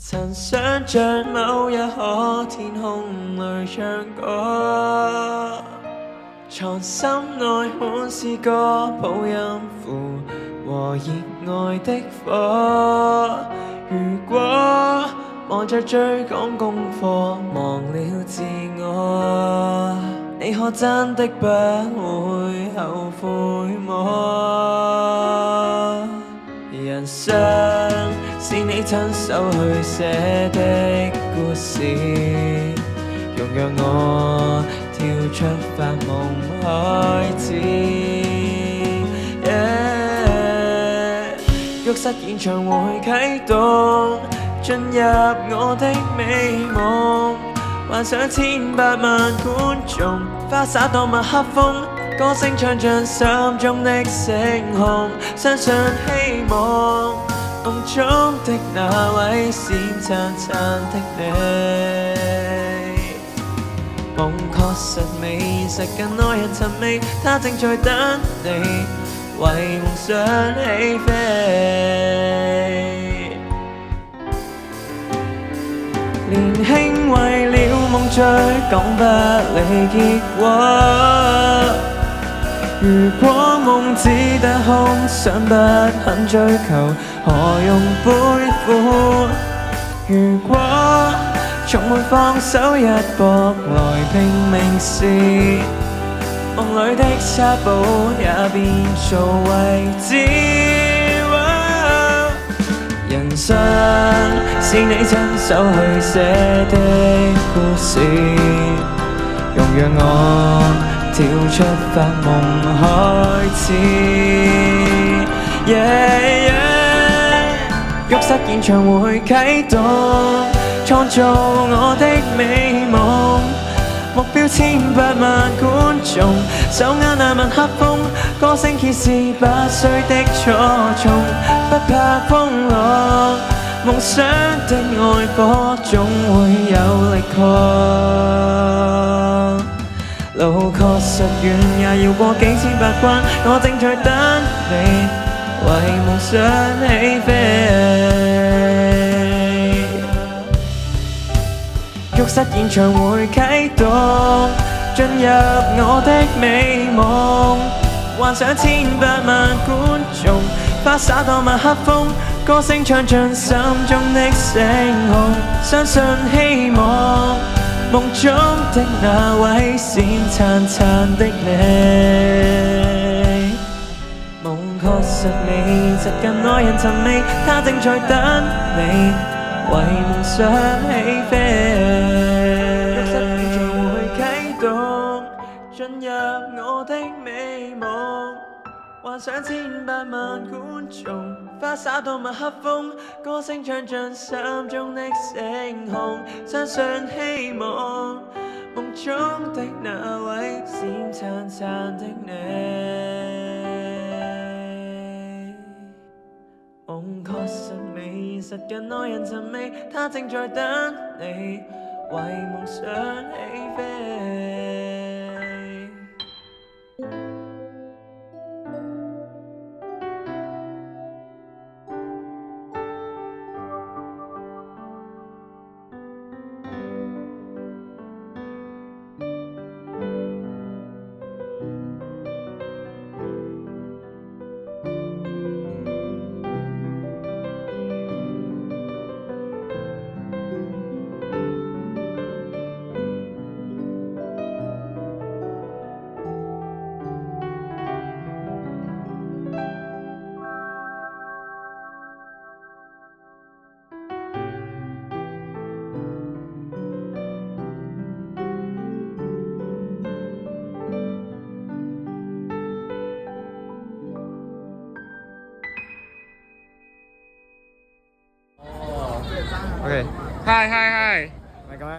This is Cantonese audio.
曾想像某日可天空裏唱歌，藏心內滿是個抱音符和熱愛的火。如果忙着追趕功課，忘了自我，你可真的不會後悔麼？人生是你親手去寫的故事，容讓我跳出發夢開始。浴室演唱會啟動，進入我的美夢，幻想千百萬觀眾，花灑當麥克風，歌聲唱盡心中的星空，相信希望夢中的那位閃燦燦的你，夢確實美，實更耐人尋味，它正在等你為夢想起飛。年輕為了夢追，講不理結果。如果夢只得空想不肯追求，何用背負？如果從沒放手一搏來拼命時，夢裏的插步也變做位置。人生是你親手去寫的故事，容讓我跳出發夢開始。浴室演唱會啟動，創造我的美夢，目標千百萬觀眾，手握那麥克風，歌聲揭示8歲的初衷，不怕風浪，夢想的愛火總會有力抗。路確實遠，也要過幾千百關，我正在等你為夢想起飛。浴室演唱會啟動，進入我的美夢，幻想千百萬觀眾，花灑當麥克風，歌聲唱盡心中的星空，相信希望夢中的那位閃燦燦的你，夢確實美，實更耐人尋味，它正在等你為夢想起飛。浴室演唱會啟動，進入我的美夢，幻想千百萬觀眾，花灑當麥克風，歌聲唱盡心中的星空，相信希望夢中的那位閃燦燦的你，夢確實美，實更耐人尋味，它正在等你為夢想起飛。OK，嗨嗨嗨，咪咁樣。